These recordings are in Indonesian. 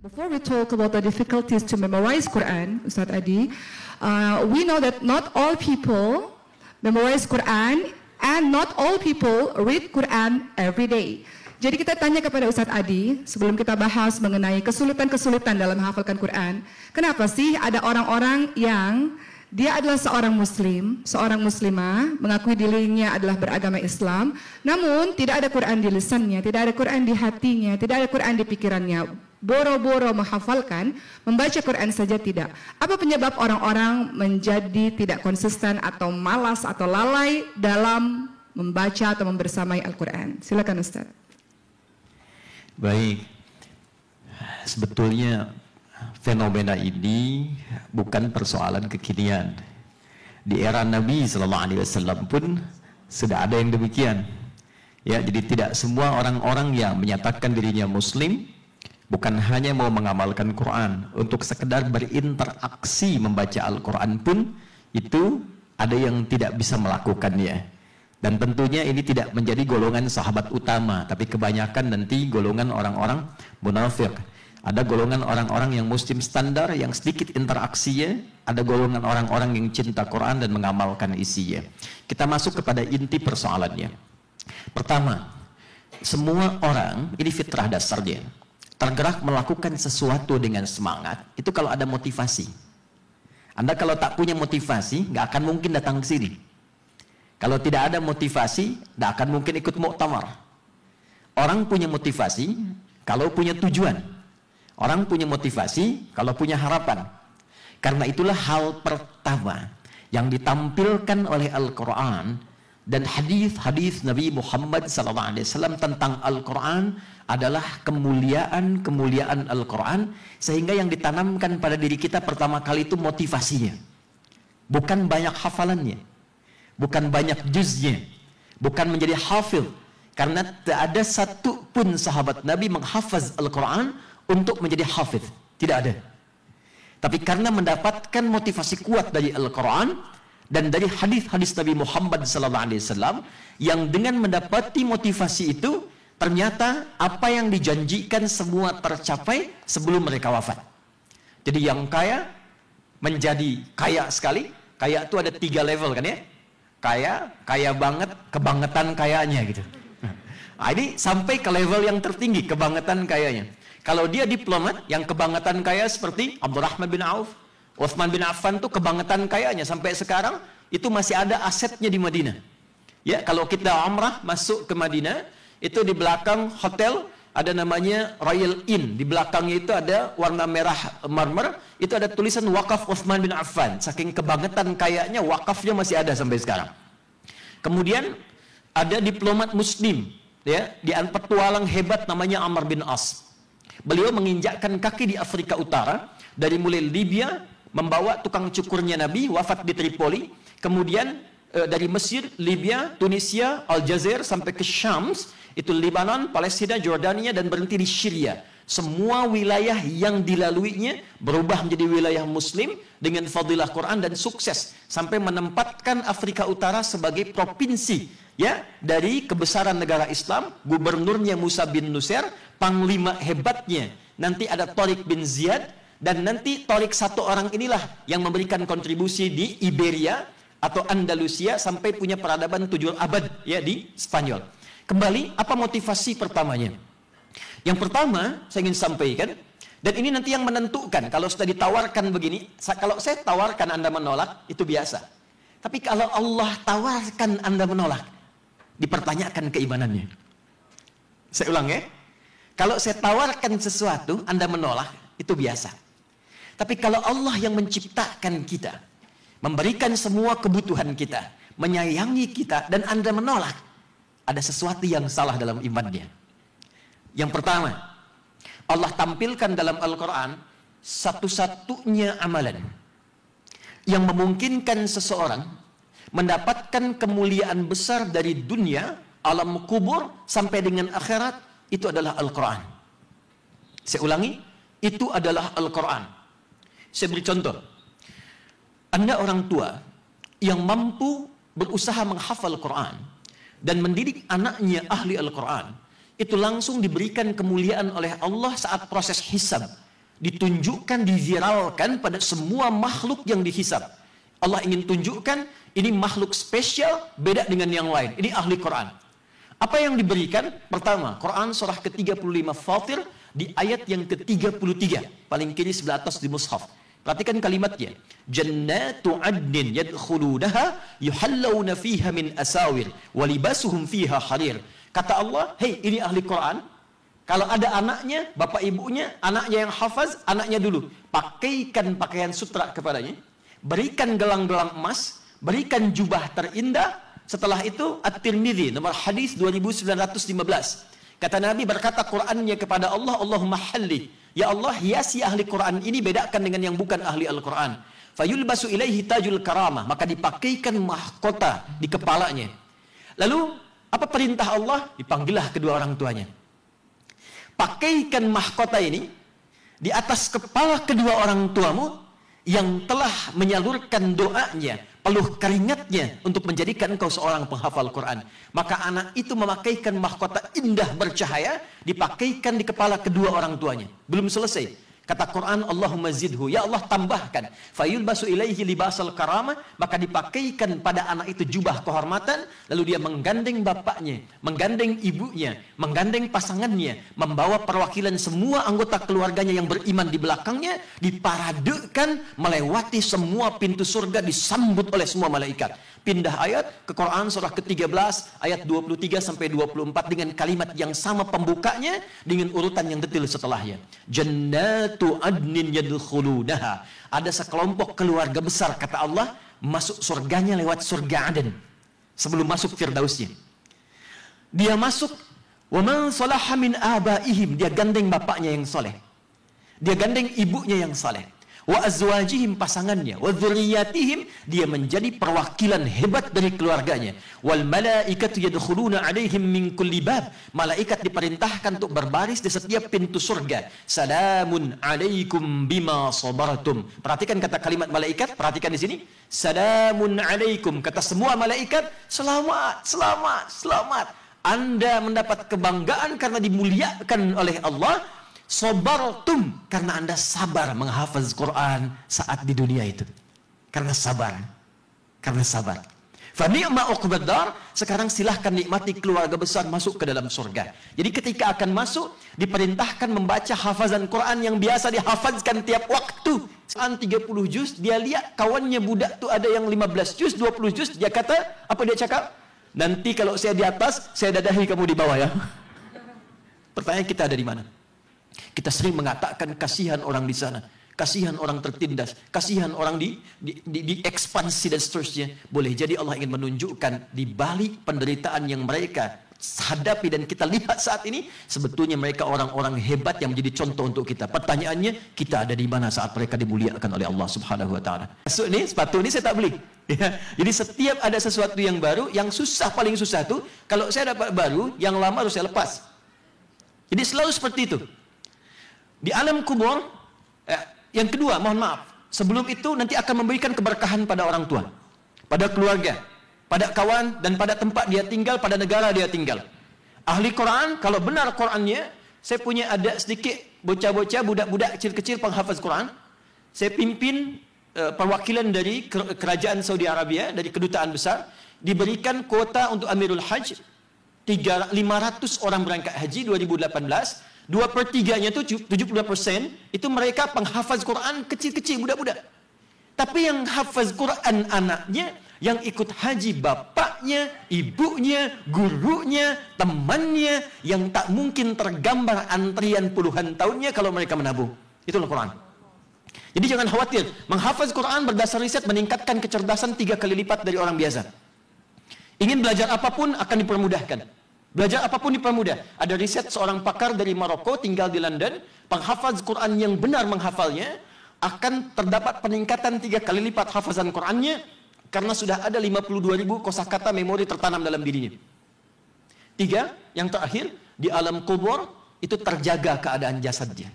Before we talk about the difficulties to memorize Quran, Ustaz Adi, we know that not all people memorize Quran and not all people read Quran every day. Jadi kita tanya kepada Ustaz Adi, sebelum kita bahas mengenai kesulitan-kesulitan dalam menghafalkan Quran, kenapa sih ada orang-orang yang dia adalah seorang muslim, seorang muslimah, mengakui dirinya adalah beragama Islam, namun tidak ada Quran di lisannya, tidak ada Quran di hatinya, tidak ada Quran di pikirannya, boro-boro menghafalkan, membaca Quran saja tidak. Apa penyebab orang-orang menjadi tidak konsisten atau malas atau lalai dalam membaca atau membersamai Al-Quran? Silakan Ustaz. Baik, sebetulnya fenomena ini bukan persoalan kekinian. Di era Nabi SAW pun sudah ada yang demikian. Ya, jadi tidak semua orang-orang yang menyatakan dirinya Muslim bukan hanya mau mengamalkan Quran, untuk sekedar berinteraksi membaca Al-Quran pun itu ada yang tidak bisa melakukannya. Dan tentunya ini tidak menjadi golongan sahabat utama, tapi kebanyakan nanti golongan orang-orang munafik. Ada golongan orang-orang yang muslim standar yang sedikit interaksinya, ada golongan orang-orang yang cinta Quran dan mengamalkan isinya. Kita masuk kepada inti persoalannya. Pertama, semua orang ini fitrah dasarnya tergerak melakukan sesuatu dengan semangat, itu kalau ada motivasi. Anda kalau tak punya motivasi, nggak akan mungkin datang ke sini. Kalau tidak ada motivasi, nggak akan mungkin ikut muktamar. Orang punya motivasi kalau punya tujuan. Orang punya motivasi kalau punya harapan. Karena itulah hal pertama yang ditampilkan oleh Al-Quran dan hadis-hadis Nabi Muhammad SAW tentang Al-Quran adalah kemuliaan Al-Quran, sehingga yang ditanamkan pada diri kita pertama kali itu motivasinya. Bukan banyak hafalannya, bukan banyak juznya, bukan menjadi hafil. Karena tak ada satu pun sahabat Nabi menghafaz Al-Quran untuk menjadi hafiz, tidak ada. Tapi karena mendapatkan motivasi kuat dari Al-Quran dan dari hadis-hadis Nabi Muhammad SAW, yang dengan mendapati motivasi itu ternyata apa yang dijanjikan semua tercapai sebelum mereka wafat. Jadi yang kaya menjadi kaya sekali. Kaya itu ada 3 level kan ya? Kaya banget, kebangetan kayanya gitu. Nah, ini sampai ke level yang tertinggi, kebangetan kayanya. Kalau dia diplomat, yang kebangetan kaya seperti Abdurrahman bin Auf, Utsman bin Affan tuh kebangetan kayanya sampai sekarang itu masih ada asetnya di Madinah. Ya, kalau kita umrah masuk ke Madinah, itu di belakang hotel ada namanya Royal Inn. Di belakangnya itu ada warna merah marmer, itu ada tulisan wakaf Utsman bin Affan. Saking kebangetan kayanya, wakafnya masih ada sampai sekarang. Kemudian ada diplomat muslim, ya, di petualang hebat namanya Amr bin As. Beliau menginjakkan kaki di Afrika Utara, dari mulai Libya, membawa tukang cukurnya Nabi, wafat di Tripoli. Kemudian dari Mesir, Libya, Tunisia, Aljazair, sampai ke Syams, itu Lebanon, Palestina, Jordania, dan berhenti di Syria. Semua wilayah yang dilaluinya berubah menjadi wilayah muslim dengan fadilah Quran dan sukses. Sampai menempatkan Afrika Utara sebagai provinsi, ya, dari kebesaran negara Islam. Gubernurnya Musa bin Nusair, panglima hebatnya nanti ada Tariq bin Ziyad, dan nanti Tariq satu orang inilah yang memberikan kontribusi di Iberia atau Andalusia sampai punya peradaban 7 abad, ya, di Spanyol. Kembali, apa motivasi pertamanya? Yang pertama saya ingin sampaikan, dan ini nanti yang menentukan. Kalau sudah ditawarkan begini, kalau saya tawarkan Anda menolak, itu biasa. Tapi kalau Allah tawarkan Anda menolak, dipertanyakan keimanannya. Saya ulang ya. Kalau saya tawarkan sesuatu, Anda menolak, itu biasa. Tapi kalau Allah yang menciptakan kita, memberikan semua kebutuhan kita, menyayangi kita, dan Anda menolak, ada sesuatu yang salah dalam imannya. Yang pertama, Allah tampilkan dalam Al-Quran satu-satunya amalan yang memungkinkan seseorang mendapatkan kemuliaan besar dari dunia, alam kubur, sampai dengan akhirat, itu adalah Al-Quran. Saya ulangi, itu adalah Al-Quran. Saya beri contoh. Anda orang tua yang mampu berusaha menghafal Quran dan mendidik anaknya ahli Al-Quran, itu langsung diberikan kemuliaan oleh Allah saat proses hisab. ditunjukkan, diviralkan pada semua makhluk yang dihisab. Allah ingin tunjukkan, ini makhluk spesial, beda dengan yang lain. Ini ahli Quran. Apa yang diberikan? Pertama, Quran surah ke-35 Fatir, di ayat yang ke-33, paling kiri sebelah atas di mushaf. Perhatikan kalimatnya. Jannatu adnin yadkhulunaha yuhallawna fiha min asawir wa libasuhum fiha harir. Kata Allah, hei ini ahli Quran. Kalau ada anaknya, bapak ibunya, anaknya yang hafaz, anaknya dulu. Pakaikan pakaian sutra kepadanya. Berikan gelang-gelang emas. Berikan jubah terindah. Setelah itu, At-Tirmidzi, nomor hadis 2915. Kata Nabi berkata Qur'annya kepada Allah, Allahumma halli. Ya Allah, hiasi ahli Quran ini, bedakan dengan yang bukan ahli Al-Quran. Fayulbasu ilaihi tajul karamah. Maka dipakaikan mahkota di kepalanya. Lalu, apa perintah Allah? Dipanggillah kedua orang tuanya. Pakaikan mahkota ini di atas kepala kedua orang tuamu yang telah menyalurkan doanya, peluh keringatnya untuk menjadikan engkau seorang penghafal Quran. Maka anak itu memakaikan mahkota indah bercahaya, dipakaikan di kepala kedua orang tuanya. Belum selesai. Kata Quran, Allahumma zidhu. Ya Allah, tambahkan. Fayulbasu ilaihi libasal karamah. Maka dipakaikan pada anak itu jubah kehormatan. Lalu dia menggandeng bapaknya, menggandeng ibunya, menggandeng pasangannya, membawa perwakilan semua anggota keluarganya yang beriman di belakangnya, diparadekan melewati semua pintu surga, disambut oleh semua malaikat. Pindah ayat ke Quran surah ke-13 ayat 23 sampai 24 dengan kalimat yang sama pembukanya dengan urutan yang detail setelahnya. Jannatu adnin yadkhulunaha. Ada sekelompok keluarga besar kata Allah masuk surganya lewat surga Aden sebelum masuk Firdausnya. Dia masuk wa man salaha min abaihim, dia gandeng bapaknya yang soleh. Dia gandeng ibunya yang saleh. Wa azwajihim, pasangannya, wa dzurriyyatihim, dia menjadi perwakilan hebat dari keluarganya. Wal malaikatu yadkhuluna alaihim min kulli bab, malaikat diperintahkan untuk berbaris di setiap pintu surga. Salamun alaikum bima sabartum. Perhatikan kata kalimat malaikat, perhatikan di sini. Salamun alaikum, kata semua malaikat, selamat, selamat, selamat. Anda mendapat kebanggaan karena dimuliakan oleh Allah. Sabartum, karena Anda sabar menghafaz Quran saat di dunia itu. Karena sabar. Karena sabar. Fa ni'ma uqbad dar, sekarang silahkan nikmati keluarga besar masuk ke dalam surga. Jadi ketika akan masuk, diperintahkan membaca hafazan Quran yang biasa dihafazkan tiap waktu. Saat 30 juz, dia lihat kawannya budak tuh ada yang 15 juz, 20 juz, dia kata, apa dia cakap? Nanti kalau saya di atas, saya dadahi kamu di bawah ya. Pertanyaan kita ada di mana? Kita sering mengatakan kasihan orang di sana, kasihan orang tertindas, kasihan orang di ekspansi dan seterusnya. Boleh jadi Allah ingin menunjukkan di balik penderitaan yang mereka hadapi dan kita lihat saat ini, sebetulnya mereka orang-orang hebat yang menjadi contoh untuk kita. Pertanyaannya, kita ada di mana saat mereka dimuliakan oleh Allah Subhanahu wa taala? Sepatu ini saya tak beli. Ya. Jadi setiap ada sesuatu yang baru, yang susah, paling susah tuh kalau saya dapat baru, yang lama harus saya lepas. Jadi selalu seperti itu. Di alam kubur, yang kedua, mohon maaf, sebelum itu nanti akan memberikan keberkahan pada orang tua, pada keluarga, pada kawan, dan pada tempat dia tinggal, pada negara dia tinggal. Ahli Quran, kalau benar Qurannya, saya punya ada sedikit bocah-bocah, budak-budak kecil-kecil penghafaz Quran. Saya pimpin perwakilan dari kerajaan Saudi Arabia, dari kedutaan besar, diberikan kuota untuk Amirul Hajj, 500 orang berangkat haji 2018. 2/3-nya itu 70% itu mereka penghafaz Quran kecil-kecil, budak-budak. Tapi yang hafaz Quran anaknya, yang ikut haji bapaknya, ibunya, gurunya, temannya, yang tak mungkin tergambar antrian puluhan tahunnya kalau mereka menabung. Itulah Quran. Jadi jangan khawatir, menghafaz Quran berdasar riset meningkatkan kecerdasan 3 kali lipat dari orang biasa. Ingin belajar apapun akan dipermudahkan. Belajar apapun dipermudah. Ada riset seorang pakar dari Maroko tinggal di London, penghafaz Quran yang benar menghafalnya akan terdapat peningkatan 3 kali lipat hafazan Qurannya karena sudah ada 52.000 kosakata memori tertanam dalam dirinya. 3, yang terakhir, di alam kubur itu terjaga keadaan jasadnya.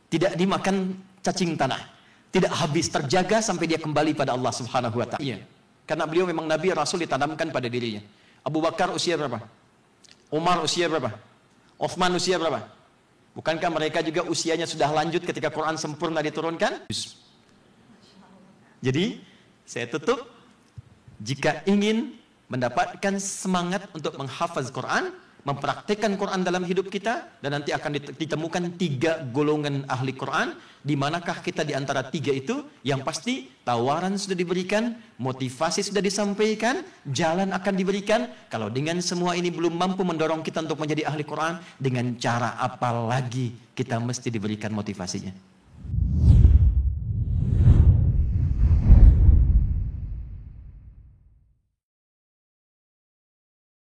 Tidak dimakan cacing tanah. Tidak habis, terjaga sampai dia kembali pada Allah Subhanahu wa taala. Karena beliau memang nabi rasul ditanamkan pada dirinya. Abu Bakar usia berapa? Umar usia berapa? Uthman usia berapa? Bukankah mereka juga usianya sudah lanjut ketika Quran sempurna diturunkan? Jadi, saya tutup. Jika ingin mendapatkan semangat untuk menghafaz Quran, mempraktikkan Quran dalam hidup kita, dan nanti akan ditemukan 3 golongan ahli Quran. Di manakah kita di antara 3 itu? Yang pasti tawaran sudah diberikan, motivasi sudah disampaikan, jalan akan diberikan. Kalau dengan semua ini belum mampu mendorong kita untuk menjadi ahli Quran, dengan cara apa lagi kita mesti diberikan motivasinya?